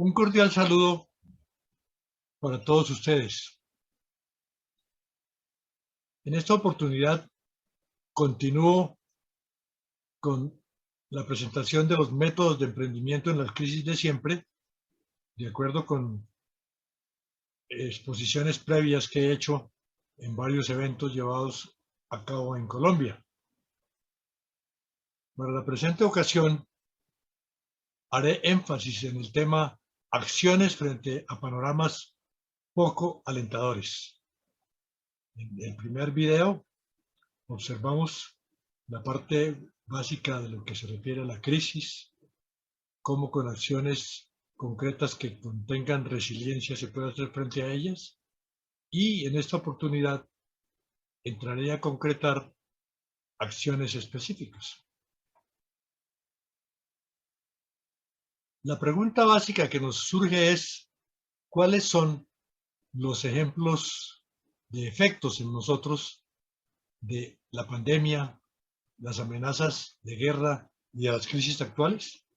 Un cordial saludo para todos ustedes. En esta oportunidad continúo con la presentación de los métodos de emprendimiento en las crisis de siempre, de acuerdo con exposiciones previas que he hecho en varios eventos llevados a cabo en Colombia. Para la presente ocasión, haré énfasis en el tema acciones frente a panoramas poco alentadores. En el primer video observamos la parte básica de lo que se refiere a la crisis, cómo con acciones concretas que contengan resiliencia se puede hacer frente a ellas, y en esta oportunidad entraré a concretar acciones específicas. La pregunta básica que nos surge es, ¿cuáles son los ejemplos de efectos en nosotros de la pandemia, las amenazas de guerra y de las crisis actuales?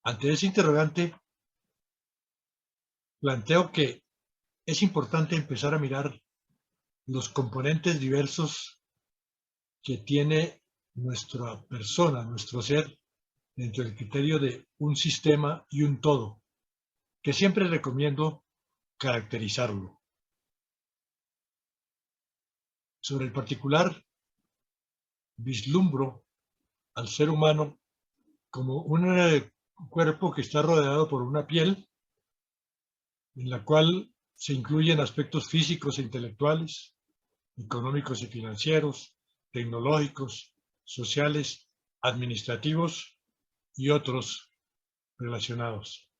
Ante ese interrogante, planteo que es importante empezar a mirar los componentes diversos que tiene nuestra persona, nuestro ser, dentro del criterio de un sistema y un todo, que siempre recomiendo caracterizarlo. Sobre el particular, vislumbro al ser humano como un cuerpo que está rodeado por una piel en la cual se incluyen aspectos físicos e intelectuales, económicos y financieros, tecnológicos, sociales, administrativos y otros relacionados.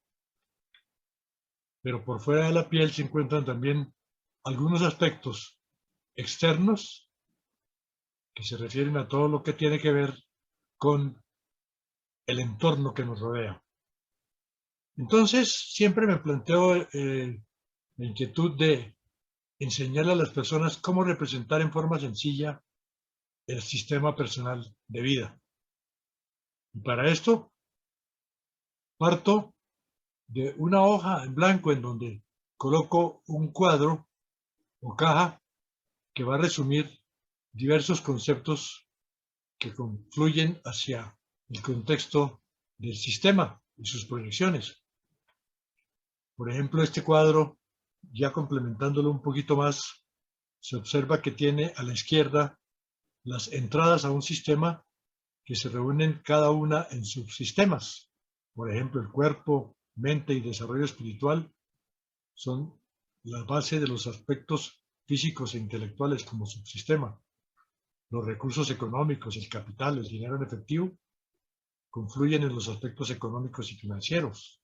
Pero por fuera de la piel se encuentran también algunos aspectos externos que se refieren a todo lo que tiene que ver con el entorno que nos rodea. Entonces, siempre me planteo la inquietud de enseñarle a las personas cómo representar en forma sencilla el sistema personal de vida. Y para esto, parto de una hoja en blanco en donde coloco un cuadro o caja que va a resumir diversos conceptos que confluyen hacia el contexto del sistema y sus proyecciones. Por ejemplo, este cuadro, ya complementándolo un poquito más, se observa que tiene a la izquierda las entradas a un sistema que se reúnen cada una en subsistemas. Por ejemplo, el cuerpo, mente y desarrollo espiritual son la base de los aspectos físicos e intelectuales como subsistema. Los recursos económicos, el capital, el dinero en efectivo, confluyen en los aspectos económicos y financieros.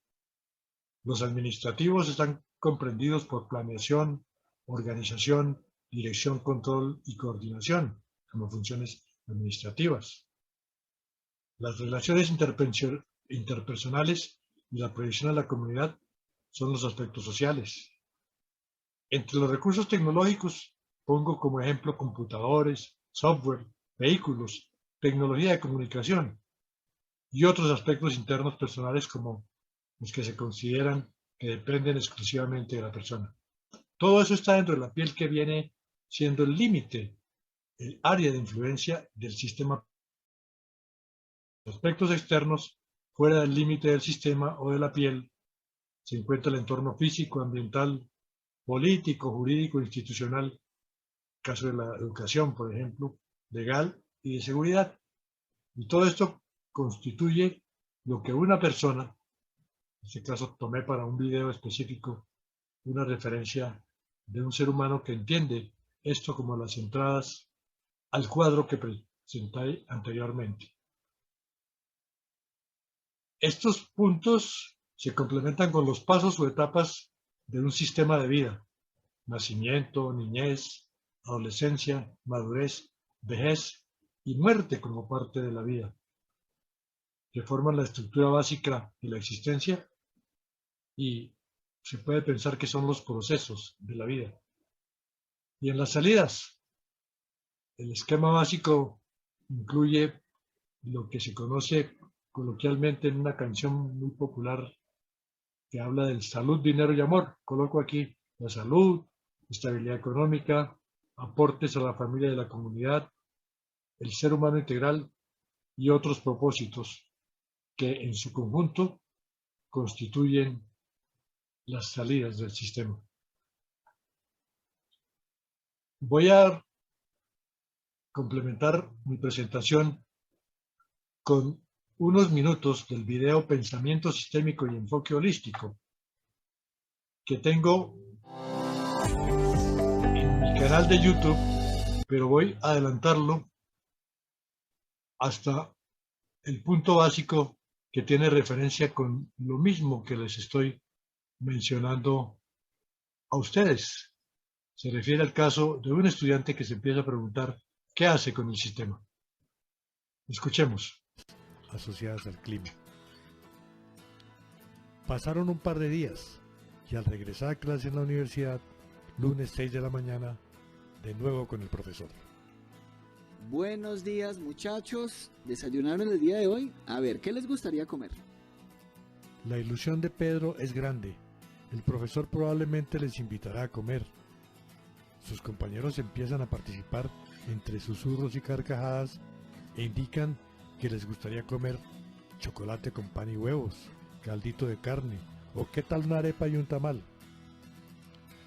Los administrativos están comprendidos por planeación, organización, dirección, control y coordinación como funciones administrativas. Las relaciones interpersonales y la proyección a la comunidad son los aspectos sociales. Entre los recursos tecnológicos pongo como ejemplo computadores, software, vehículos, tecnología de comunicación y otros aspectos internos personales como los que se consideran que dependen exclusivamente de la persona. Todo eso está dentro de la piel que viene siendo el límite, el área de influencia del sistema. Aspectos externos, fuera del límite del sistema o de la piel, se encuentra el entorno físico, ambiental, político, jurídico, institucional, caso de la educación, por ejemplo, legal y de seguridad. Y todo esto constituye lo que una persona, en este caso tomé para un video específico una referencia de un ser humano que entiende esto como las entradas al cuadro que presenté anteriormente. Estos puntos se complementan con los pasos o etapas de un sistema de vida: nacimiento, niñez, adolescencia, madurez, vejez y muerte como parte de la vida, que forman la estructura básica de la existencia y se puede pensar que son los procesos de la vida. Y en las salidas, el esquema básico incluye lo que se conoce coloquialmente en una canción muy popular que habla del salud, dinero y amor. Coloco aquí la salud, estabilidad económica, aportes a la familia y la comunidad, el ser humano integral y otros propósitos que en su conjunto constituyen las salidas del sistema. Voy a complementar mi presentación con unos minutos del video Pensamiento Sistémico y Enfoque Holístico que tengo en mi canal de YouTube, pero voy a adelantarlo hasta el punto básico que tiene referencia con lo mismo que les estoy mencionando a ustedes. Se refiere al caso de un estudiante que se empieza a preguntar qué hace con el sistema. Escuchemos. Asociadas al clima. Pasaron un par de días y al regresar a clase en la universidad, lunes 6 de la mañana, de nuevo con el profesor. Buenos días, muchachos. ¿Desayunaron el día de hoy? A ver, ¿qué les gustaría comer? La ilusión de Pedro es grande. El profesor probablemente les invitará a comer. Sus compañeros empiezan a participar entre susurros y carcajadas e indican que les gustaría comer chocolate con pan y huevos, caldito de carne, o qué tal una arepa y un tamal.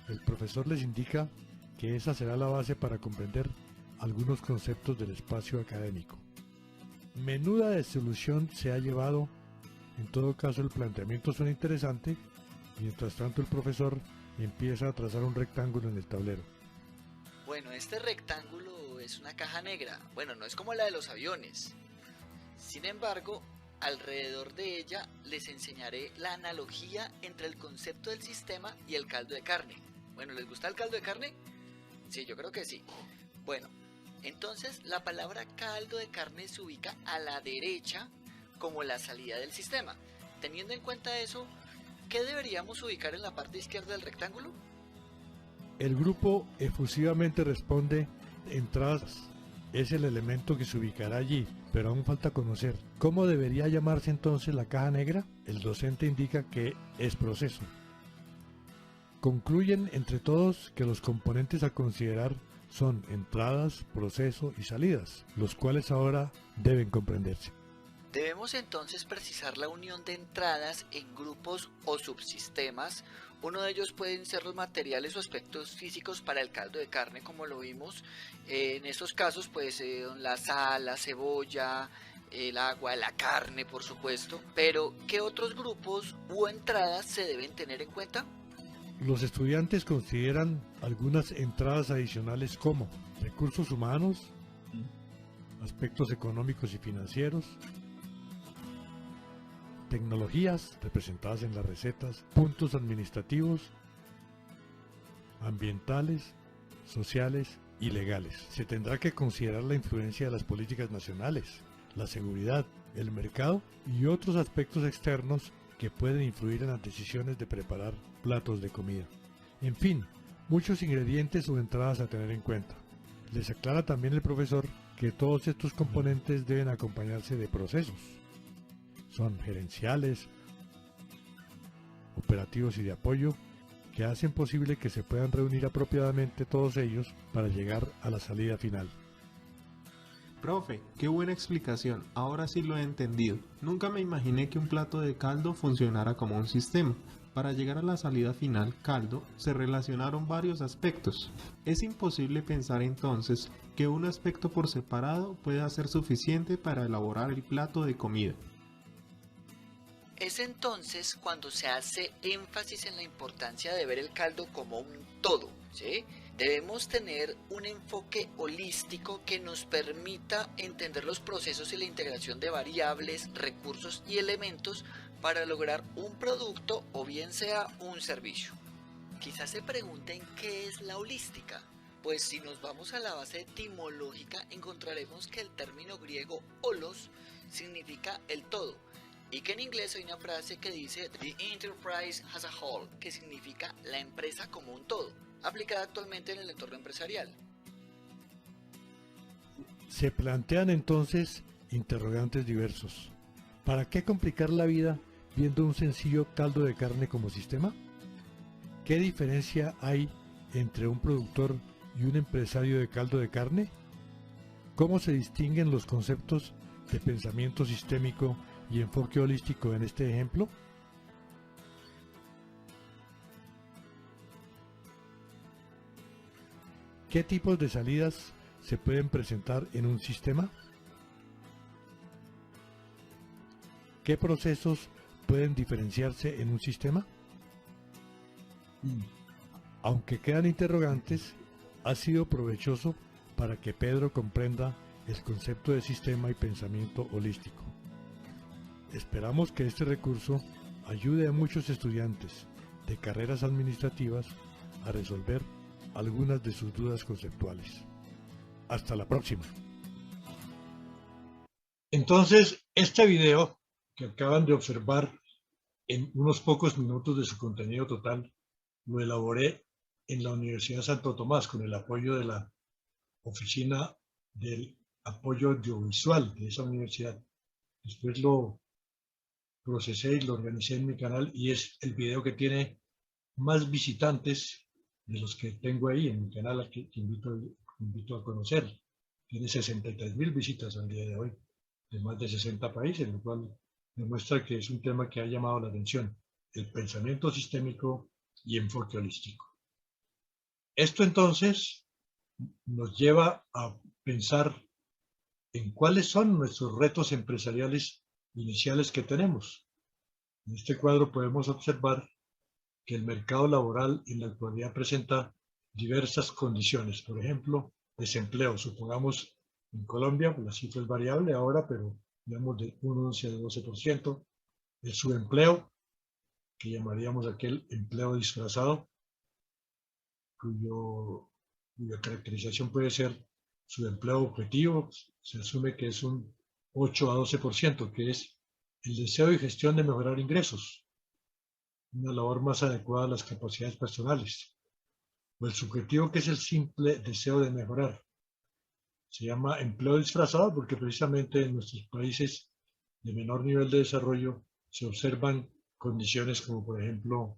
El profesor les indica que esa será la base para comprender algunos conceptos del espacio académico. Menuda desilusión se ha llevado. En todo caso, el planteamiento suena interesante. Mientras tanto, el profesor empieza a trazar un rectángulo en el tablero. Bueno, este rectángulo es una caja negra. Bueno, no es como la de los aviones. Sin embargo, alrededor de ella les enseñaré la analogía entre el concepto del sistema y el caldo de carne. Bueno, ¿les gusta el caldo de carne? Sí, yo creo que sí. Bueno, entonces la palabra caldo de carne se ubica a la derecha como la salida del sistema. Teniendo en cuenta eso, ¿qué deberíamos ubicar en la parte izquierda del rectángulo? El grupo efusivamente responde: entradas. Es el elemento que se ubicará allí, pero aún falta conocer. ¿Cómo debería llamarse entonces la caja negra? El docente indica que es proceso. Concluyen entre todos que los componentes a considerar son entradas, proceso y salidas, los cuales ahora deben comprenderse. Debemos entonces precisar la unión de entradas en grupos o subsistemas. Uno de ellos pueden ser los materiales o aspectos físicos para el caldo de carne, como lo vimos. En estos casos, pues la sal, la cebolla, el agua, la carne, por supuesto. Pero, ¿qué otros grupos u entradas se deben tener en cuenta? Los estudiantes consideran algunas entradas adicionales como recursos humanos, aspectos económicos y financieros, tecnologías representadas en las recetas, puntos administrativos, ambientales, sociales y legales. Se tendrá que considerar la influencia de las políticas nacionales, la seguridad, el mercado y otros aspectos externos que pueden influir en las decisiones de preparar platos de comida. En fin, muchos ingredientes o entradas a tener en cuenta. Les aclara también el profesor que todos estos componentes deben acompañarse de procesos. Son gerenciales, operativos y de apoyo que hacen posible que se puedan reunir apropiadamente todos ellos para llegar a la salida final. Profe, qué buena explicación, ahora sí lo he entendido. Nunca me imaginé que un plato de caldo funcionara como un sistema. Para llegar a la salida final, caldo, se relacionaron varios aspectos. Es imposible pensar entonces que un aspecto por separado pueda ser suficiente para elaborar el plato de comida. Es entonces cuando se hace énfasis en la importancia de ver el caldo como un todo, ¿sí? Debemos tener un enfoque holístico que nos permita entender los procesos y la integración de variables, recursos y elementos para lograr un producto o bien sea un servicio. Quizás se pregunten qué es la holística. Pues si nos vamos a la base etimológica encontraremos que el término griego holos significa el todo. Y que en inglés hay una frase que dice The enterprise as a whole, que significa la empresa como un todo, aplicada actualmente en el entorno empresarial. Se plantean entonces interrogantes diversos. ¿Para qué complicar la vida viendo un sencillo caldo de carne como sistema? ¿Qué diferencia hay entre un productor y un empresario de caldo de carne? ¿Cómo se distinguen los conceptos de pensamiento sistémico y enfoque holístico en este ejemplo? ¿Qué tipos de salidas se pueden presentar en un sistema? ¿Qué procesos pueden diferenciarse en un sistema? Aunque quedan interrogantes, ha sido provechoso para que Pedro comprenda el concepto de sistema y pensamiento holístico. Esperamos que este recurso ayude a muchos estudiantes de carreras administrativas a resolver algunas de sus dudas conceptuales. Hasta la próxima. Entonces, este video que acaban de observar en unos pocos minutos de su contenido total, lo elaboré en la Universidad Santo Tomás con el apoyo de la Oficina del Apoyo Audiovisual de esa universidad. Después lo procesé y lo organicé en mi canal y es el video que tiene más visitantes de los que tengo ahí en mi canal, al que invito a conocer. Tiene 63.000 visitas al día de hoy, de más de 60 países, lo cual demuestra que es un tema que ha llamado la atención, el pensamiento sistémico y enfoque holístico. Esto entonces nos lleva a pensar en cuáles son nuestros retos empresariales iniciales que tenemos. En este cuadro podemos observar que el mercado laboral en la actualidad presenta diversas condiciones. Por ejemplo, desempleo. Supongamos en Colombia, la cifra es variable ahora, pero digamos de un 11 a 12%. El subempleo, que llamaríamos aquel empleo disfrazado, cuya caracterización puede ser subempleo objetivo, se asume que es un 8 a 12%, que es el deseo y gestión de mejorar ingresos, una labor más adecuada a las capacidades personales, o el subjetivo, que es el simple deseo de mejorar. Se llama empleo disfrazado porque precisamente en nuestros países de menor nivel de desarrollo se observan condiciones como, por ejemplo,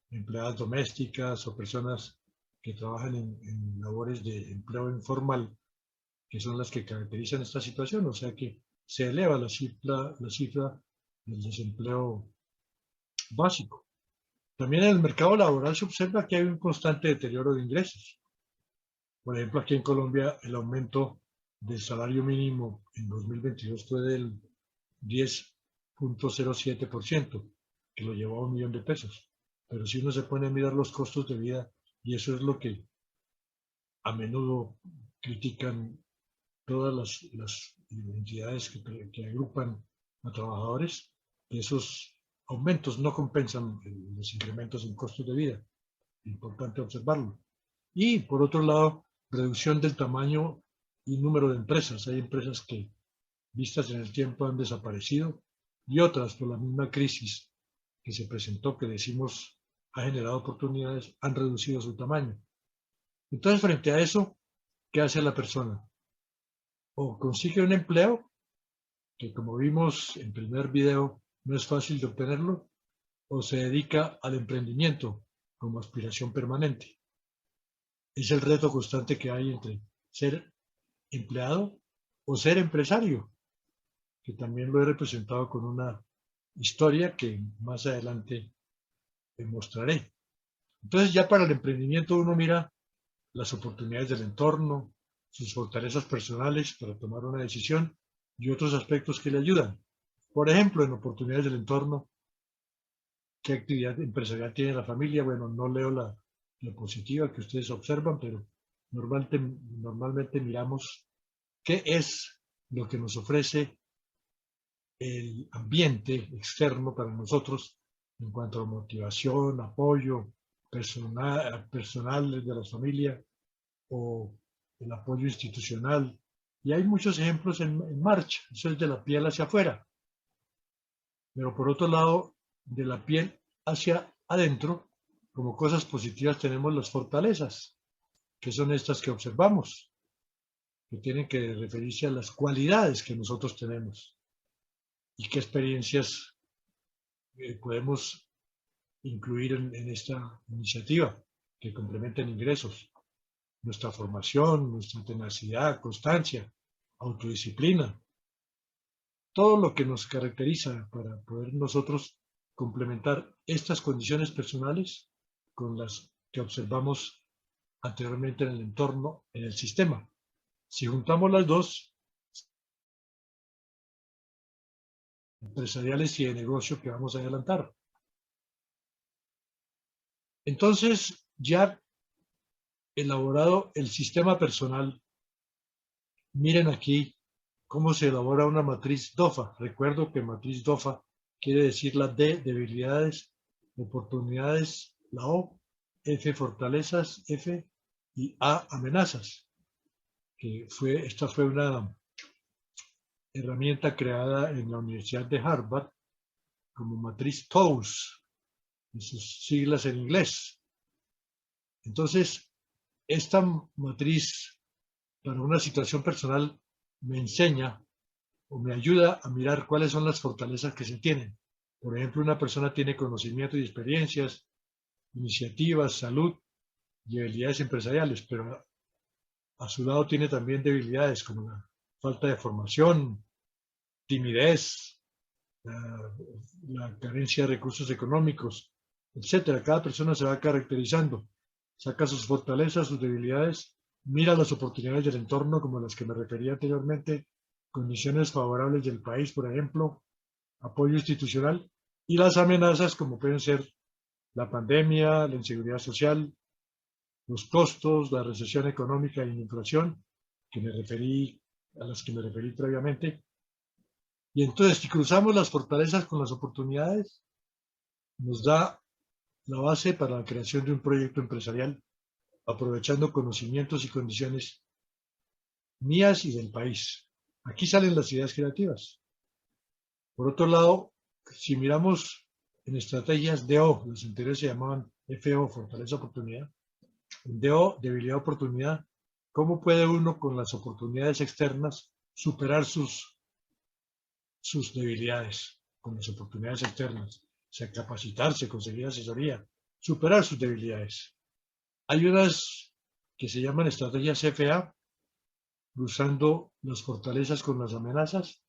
empleadas domésticas o personas que trabajan en labores de empleo informal, que son las que caracterizan esta situación, o sea que se eleva la cifra del desempleo básico. También en el mercado laboral se observa que hay un constante deterioro de ingresos. Por ejemplo, aquí en Colombia el aumento del salario mínimo en 2022 fue del 10.07%, que lo llevó a 1 millón de pesos. Pero si uno se pone a mirar los costos de vida, y eso es lo que a menudo critican todas las entidades que agrupan a trabajadores, esos aumentos no compensan los incrementos en costos de vida. Importante observarlo. Y por otro lado, reducción del tamaño y número de empresas. Hay empresas que, vistas en el tiempo, han desaparecido y otras, por la misma crisis que se presentó, que decimos ha generado oportunidades, han reducido su tamaño. Entonces, frente a eso, ¿qué hace la persona? O consigue un empleo, que como vimos en el primer video, no es fácil de obtenerlo, o se dedica al emprendimiento como aspiración permanente. Es el reto constante que hay entre ser empleado o ser empresario, que también lo he representado con una historia que más adelante mostraré. Entonces, ya para el emprendimiento uno mira las oportunidades del entorno, sus fortalezas personales para tomar una decisión y otros aspectos que le ayudan. Por ejemplo, en oportunidades del entorno, ¿qué actividad empresarial tiene la familia? Bueno, no leo la positiva que ustedes observan, pero normalmente miramos qué es lo que nos ofrece el ambiente externo para nosotros en cuanto a motivación, apoyo personal de la familia o el apoyo institucional. Y hay muchos ejemplos en marcha. Eso es de la piel hacia afuera. Pero por otro lado, de la piel hacia adentro, como cosas positivas, tenemos las fortalezas, que son estas que observamos, que tienen que referirse a las cualidades que nosotros tenemos y qué experiencias podemos incluir en esta iniciativa que complementen ingresos. Nuestra formación, nuestra tenacidad, constancia, autodisciplina, todo lo que nos caracteriza para poder nosotros complementar estas condiciones personales con las que observamos anteriormente en el entorno, en el sistema. Si juntamos las dos, empresariales y de negocio que vamos a adelantar. Entonces, ya elaborado el sistema personal, miren aquí cómo se elabora una matriz DOFA. Recuerdo que matriz DOFA quiere decir la D, debilidades, oportunidades, la O, F, fortalezas, F, y A, amenazas. Esta fue una herramienta creada en la Universidad de Harvard como matriz TOWS, en sus siglas en inglés. Entonces, esta matriz para una situación personal me enseña o me ayuda a mirar cuáles son las fortalezas que se tienen. Por ejemplo, una persona tiene conocimiento y experiencias, iniciativas, salud y habilidades empresariales, pero a su lado tiene también debilidades como la falta de formación, timidez, la carencia de recursos económicos, etcétera. Cada persona se va caracterizando, saca sus fortalezas, sus debilidades, mira las oportunidades del entorno como las que me refería anteriormente, condiciones favorables del país, por ejemplo, apoyo institucional, y las amenazas como pueden ser la pandemia, la inseguridad social, los costos, la recesión económica y la inflación, a las que me referí previamente. Y entonces, si cruzamos las fortalezas con las oportunidades, nos da la base para la creación de un proyecto empresarial, aprovechando conocimientos y condiciones mías y del país. Aquí salen las ideas creativas. Por otro lado, si miramos en estrategias DO, las anteriores se llamaban FO, fortaleza oportunidad, en DO, debilidad oportunidad, ¿cómo puede uno con las oportunidades externas superar sus debilidades con las oportunidades externas? O sea, capacitarse, conseguir asesoría, superar sus debilidades. Hay unas que se llaman estrategias FA, cruzando las fortalezas con las amenazas,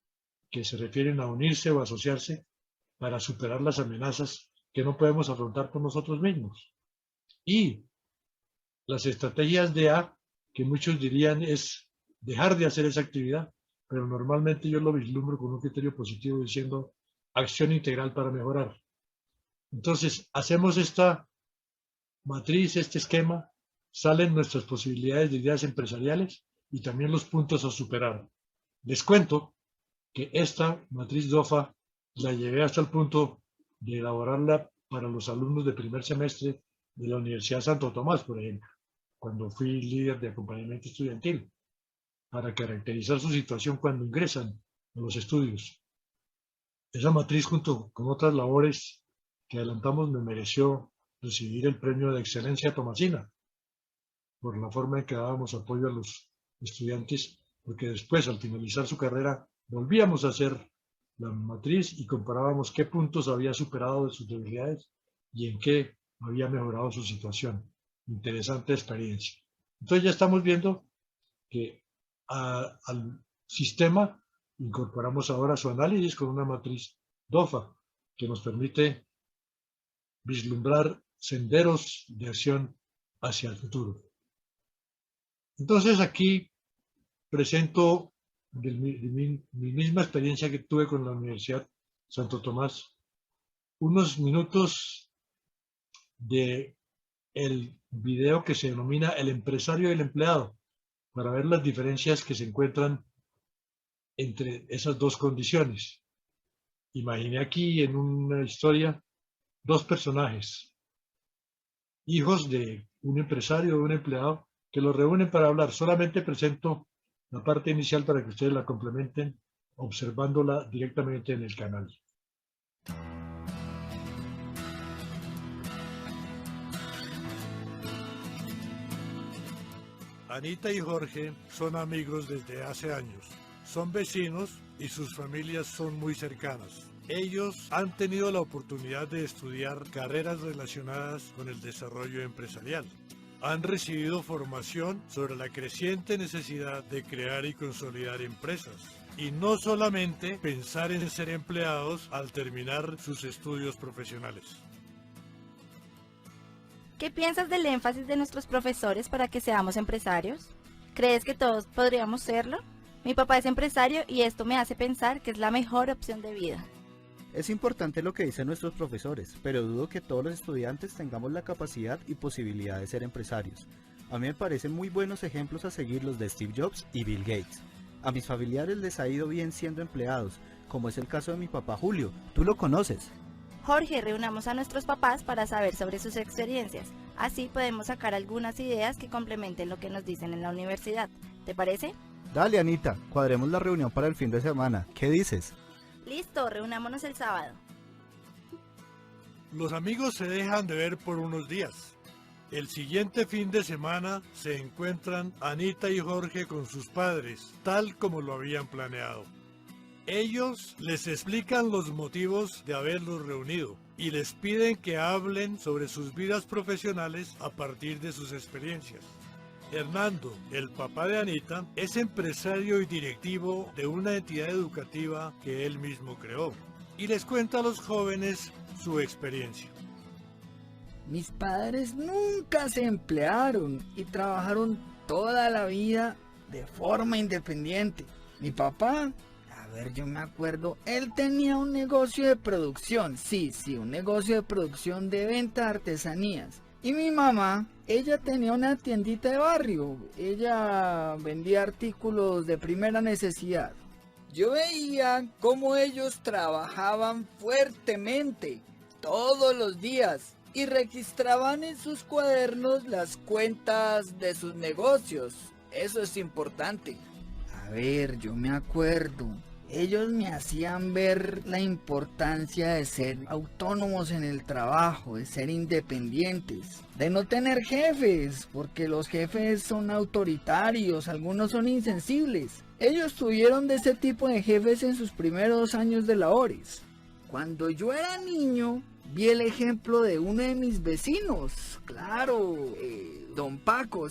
que se refieren a unirse o asociarse para superar las amenazas que no podemos afrontar por nosotros mismos. Y las estrategias de A, que muchos dirían es dejar de hacer esa actividad, pero normalmente yo lo vislumbro con un criterio positivo diciendo acción integral para mejorar. Entonces, hacemos esta matriz, este esquema, salen nuestras posibilidades de ideas empresariales y también los puntos a superar. Les cuento que esta matriz DOFA la llevé hasta el punto de elaborarla para los alumnos de primer semestre de la Universidad Santo Tomás, por ejemplo, cuando fui líder de acompañamiento estudiantil, para caracterizar su situación cuando ingresan a los estudios. Esa matriz, junto con otras labores que adelantamos, me mereció recibir el premio de excelencia Tomasina por la forma en que dábamos apoyo a los estudiantes, porque después, al finalizar su carrera, volvíamos a hacer la matriz y comparábamos qué puntos había superado de sus debilidades y en qué había mejorado su situación. Interesante experiencia. Entonces ya estamos viendo que al sistema incorporamos ahora su análisis con una matriz DOFA que nos permite vislumbrar senderos de acción hacia el futuro. Entonces aquí presento de mi misma experiencia que tuve con la Universidad Santo Tomás, unos minutos de el video que se denomina El empresario y el empleado, para ver las diferencias que se encuentran entre esas dos condiciones. Imaginé aquí en una historia dos personajes, hijos de un empresario o un empleado, que los reúnen para hablar. Solamente presento la parte inicial para que ustedes la complementen observándola directamente en el canal. Anita y Jorge son amigos desde hace años. Son vecinos y sus familias son muy cercanas. Ellos han tenido la oportunidad de estudiar carreras relacionadas con el desarrollo empresarial. Han recibido formación sobre la creciente necesidad de crear y consolidar empresas, y no solamente pensar en ser empleados al terminar sus estudios profesionales. ¿Qué piensas del énfasis de nuestros profesores para que seamos empresarios? ¿Crees que todos podríamos serlo? Mi papá es empresario y esto me hace pensar que es la mejor opción de vida. Es importante lo que dicen nuestros profesores, pero dudo que todos los estudiantes tengamos la capacidad y posibilidad de ser empresarios. A mí me parecen muy buenos ejemplos a seguir los de Steve Jobs y Bill Gates. A mis familiares les ha ido bien siendo empleados, como es el caso de mi papá Julio. Tú lo conoces. Jorge, reunamos a nuestros papás para saber sobre sus experiencias. Así podemos sacar algunas ideas que complementen lo que nos dicen en la universidad. ¿Te parece? Dale, Anita, cuadremos la reunión para el fin de semana. ¿Qué dices? Listo, reunámonos el sábado. Los amigos se dejan de ver por unos días. El siguiente fin de semana se encuentran Anita y Jorge con sus padres, tal como lo habían planeado. Ellos les explican los motivos de haberlos reunido y les piden que hablen sobre sus vidas profesionales a partir de sus experiencias. Hernando, el papá de Anita, es empresario y directivo de una entidad educativa que él mismo creó y les cuenta a los jóvenes su experiencia. Mis padres nunca se emplearon y trabajaron toda la vida de forma independiente. Mi papá, yo me acuerdo, él tenía un negocio de producción, sí, un negocio de producción de venta de artesanías. Y mi mamá, ella tenía una tiendita de barrio, ella vendía artículos de primera necesidad. Yo veía cómo ellos trabajaban fuertemente todos los días y registraban en sus cuadernos las cuentas de sus negocios. Eso es importante. Yo me acuerdo. Ellos me hacían ver la importancia de ser autónomos en el trabajo, de ser independientes, de no tener jefes, porque los jefes son autoritarios, algunos son insensibles. Ellos tuvieron de ese tipo de jefes en sus primeros años de labores. Cuando yo era niño, vi el ejemplo de uno de mis vecinos, claro, don Paco,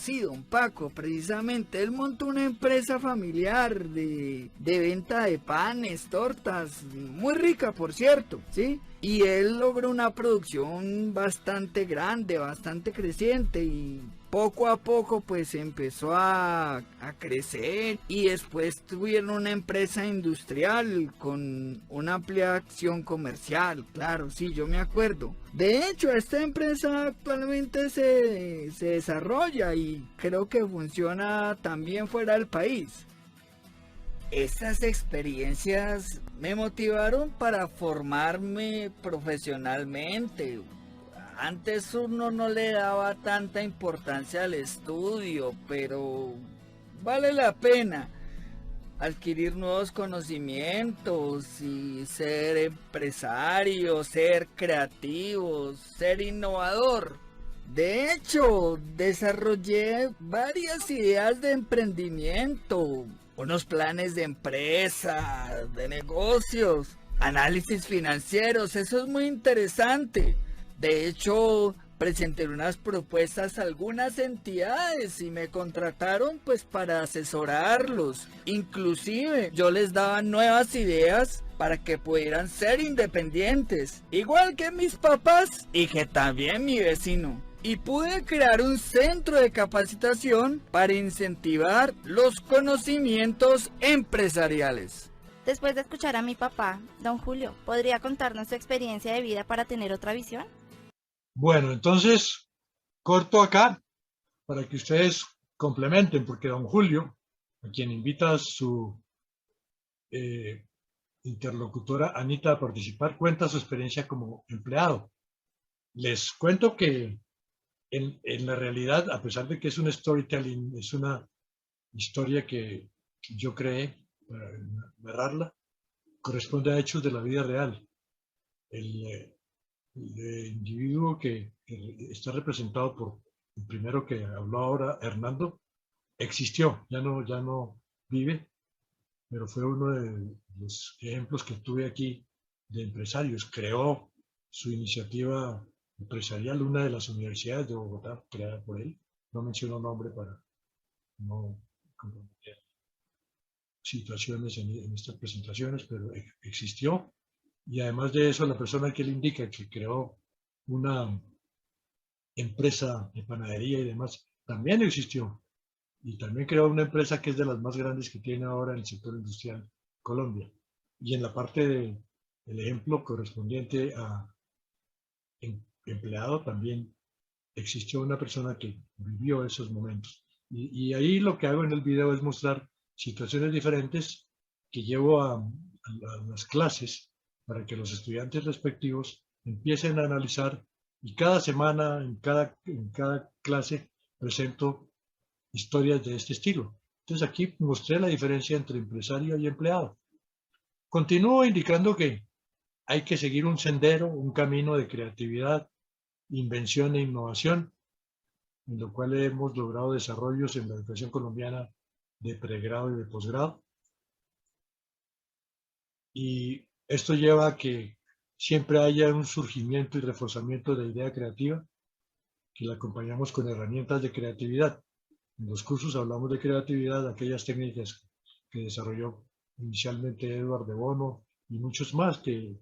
precisamente, él montó una empresa familiar de venta de panes, tortas, muy rica por cierto, ¿sí? Y él logró una producción bastante grande, bastante creciente y poco a poco pues empezó a crecer y después tuvieron una empresa industrial con una amplia acción comercial, claro, sí, yo me acuerdo. De hecho, esta empresa actualmente se desarrolla y creo que funciona también fuera del país. Estas experiencias me motivaron para formarme profesionalmente. Antes uno no le daba tanta importancia al estudio, pero vale la pena adquirir nuevos conocimientos y ser empresario, ser creativo, ser innovador. De hecho, desarrollé varias ideas de emprendimiento, unos planes de empresa, de negocios, análisis financieros, eso es muy interesante. De hecho, presenté unas propuestas a algunas entidades y me contrataron pues para asesorarlos. Inclusive yo les daba nuevas ideas para que pudieran ser independientes, igual que mis papás y que también mi vecino. Y pude crear un centro de capacitación para incentivar los conocimientos empresariales. Después de escuchar a mi papá, don Julio, ¿podría contarnos su experiencia de vida para tener otra visión? Bueno, entonces, corto acá para que ustedes complementen, porque don Julio, a quien invita a su interlocutora Anita a participar, cuenta su experiencia como empleado. Les cuento que en la realidad, a pesar de que es un storytelling, es una historia que yo creé para narrarla, corresponde a hechos de la vida real. El individuo que está representado por el primero que habló ahora, Hernando, existió, ya no vive, pero fue uno de los ejemplos que tuve aquí de empresarios. Creó su iniciativa empresarial, una de las universidades de Bogotá, creada por él. No menciono nombre para no comprometer situaciones en estas presentaciones, pero existió. Y además de eso, la persona que él indica que creó una empresa de panadería y demás, también existió. Y también creó una empresa que es de las más grandes que tiene ahora en el sector industrial Colombia. Y en la parte del ejemplo correspondiente a empleado también existió una persona que vivió esos momentos. Y ahí lo que hago en el video es mostrar situaciones diferentes que llevo a las clases para que los estudiantes respectivos empiecen a analizar, y cada semana, en cada clase, presento historias de este estilo. Entonces aquí mostré la diferencia entre empresario y empleado. Continúo indicando que hay que seguir un sendero, un camino de creatividad, invención e innovación, en lo cual hemos logrado desarrollos en la educación colombiana de pregrado y de posgrado. Y esto lleva a que siempre haya un surgimiento y reforzamiento de la idea creativa, que la acompañamos con herramientas de creatividad. En los cursos hablamos de creatividad, aquellas técnicas que desarrolló inicialmente Edward de Bono y muchos más que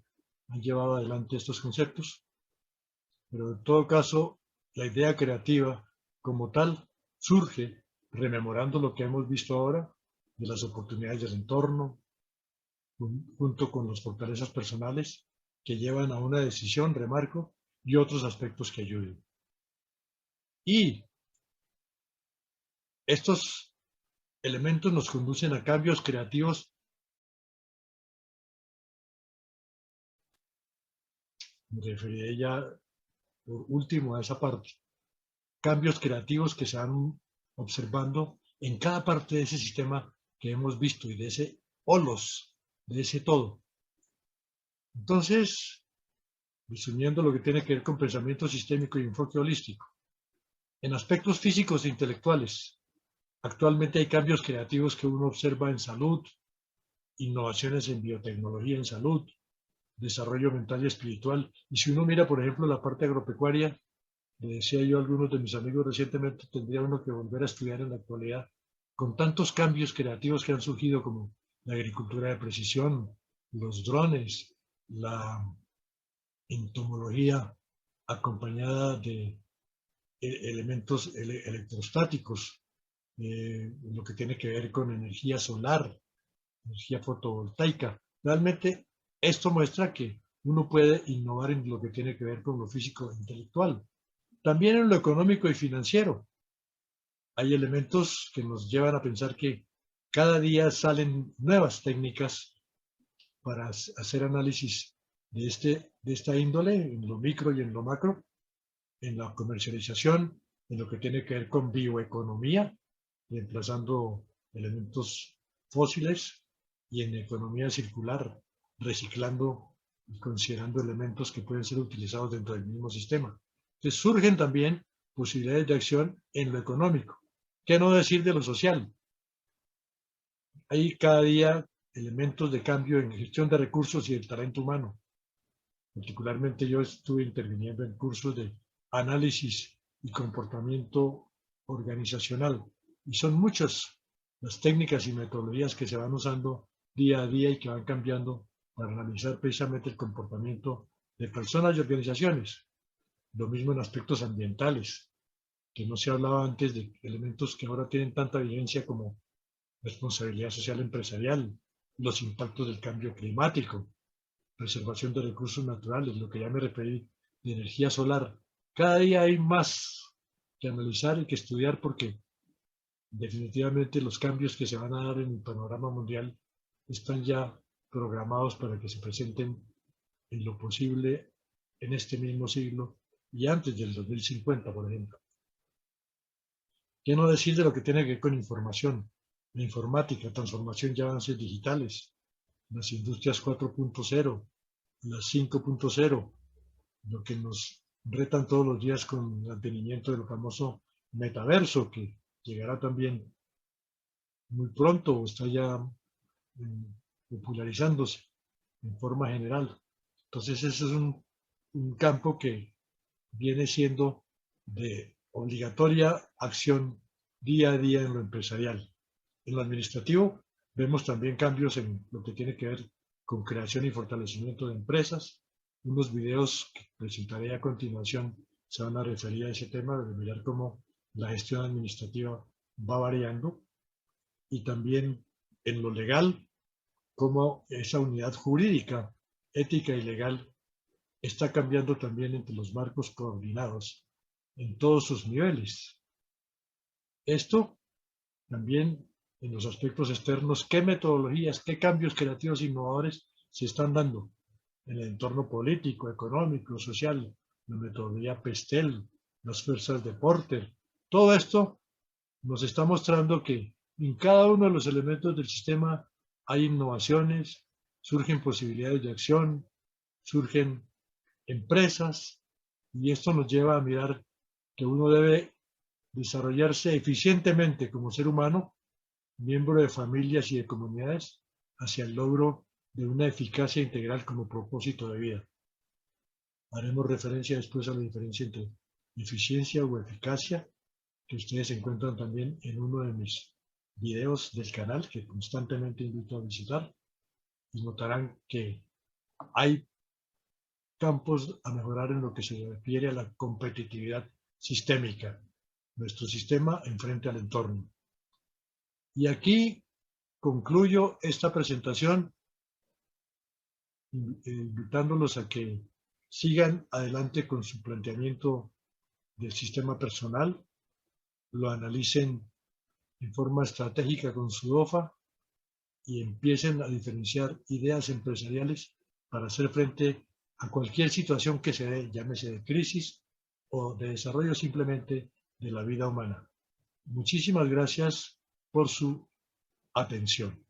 han llevado adelante estos conceptos. Pero en todo caso, la idea creativa como tal surge rememorando lo que hemos visto ahora de las oportunidades del entorno, junto con las fortalezas personales que llevan a una decisión, remarco, y otros aspectos que ayuden. Y estos elementos nos conducen a cambios creativos. Me referiré ya por último a esa parte. Cambios creativos que se van observando en cada parte de ese sistema que hemos visto y de ese holos, de ese todo. Entonces, resumiendo lo que tiene que ver con pensamiento sistémico y enfoque holístico. En aspectos físicos e intelectuales, actualmente hay cambios creativos que uno observa en salud, innovaciones en biotecnología en salud, desarrollo mental y espiritual. Y si uno mira, por ejemplo, la parte agropecuaria, le decía yo a algunos de mis amigos recientemente, tendría uno que volver a estudiar en la actualidad, con tantos cambios creativos que han surgido como la agricultura de precisión, los drones, la entomología acompañada de elementos electrostáticos, lo que tiene que ver con energía solar, energía fotovoltaica. Realmente esto muestra que uno puede innovar en lo que tiene que ver con lo físico e intelectual. También en lo económico y financiero. Hay elementos que nos llevan a pensar que cada día salen nuevas técnicas para hacer análisis de esta índole, en lo micro y en lo macro, en la comercialización, en lo que tiene que ver con bioeconomía, reemplazando elementos fósiles, y en economía circular, reciclando y considerando elementos que pueden ser utilizados dentro del mismo sistema. Entonces surgen también posibilidades de acción en lo económico. ¿Qué no decir de lo social? Hay cada día elementos de cambio en gestión de recursos y el talento humano. Particularmente yo estuve interviniendo en cursos de análisis y comportamiento organizacional. Y son muchas las técnicas y metodologías que se van usando día a día y que van cambiando para analizar precisamente el comportamiento de personas y organizaciones. Lo mismo en aspectos ambientales, que no se hablaba antes de elementos que ahora tienen tanta vigencia como responsabilidad social empresarial, los impactos del cambio climático, preservación de recursos naturales, lo que ya me referí de energía solar. Cada día hay más que analizar y que estudiar porque definitivamente los cambios que se van a dar en el panorama mundial están ya programados para que se presenten en lo posible en este mismo siglo y antes del 2050, por ejemplo. ¿Qué no decir de lo que tiene que ver con información, la informática, transformación y avances digitales, las industrias 4.0, las 5.0, lo que nos retan todos los días con el advenimiento del famoso metaverso, que llegará también muy pronto o está ya popularizándose en forma general. Entonces ese es un campo que viene siendo de obligatoria acción día a día en lo empresarial. En lo administrativo vemos también cambios en lo que tiene que ver con creación y fortalecimiento de empresas. Unos videos que presentaré a continuación se van a referir a ese tema, de mirar cómo la gestión administrativa va variando, y también en lo legal, cómo esa unidad jurídica, ética y legal está cambiando también entre los marcos coordinados en todos sus niveles. Esto también en los aspectos externos, qué metodologías, qué cambios creativos e innovadores se están dando en el entorno político, económico, social, la metodología PESTEL, las fuerzas de Porter. Todo esto nos está mostrando que en cada uno de los elementos del sistema hay innovaciones, surgen posibilidades de acción, surgen empresas, y esto nos lleva a mirar que uno debe desarrollarse eficientemente como ser humano, miembro de familias y de comunidades, hacia el logro de una eficacia integral como propósito de vida. Haremos referencia después a la diferencia entre eficiencia o eficacia, que ustedes encuentran también en uno de mis videos del canal, que constantemente invito a visitar, y notarán que hay campos a mejorar en lo que se refiere a la competitividad sistémica, nuestro sistema en frente al entorno. Y aquí concluyo esta presentación invitándolos a que sigan adelante con su planteamiento del sistema personal, lo analicen en forma estratégica con su DOFA y empiecen a diferenciar ideas empresariales para hacer frente a cualquier situación que se dé, llámese de crisis o de desarrollo simplemente de la vida humana. Muchísimas gracias por su atención.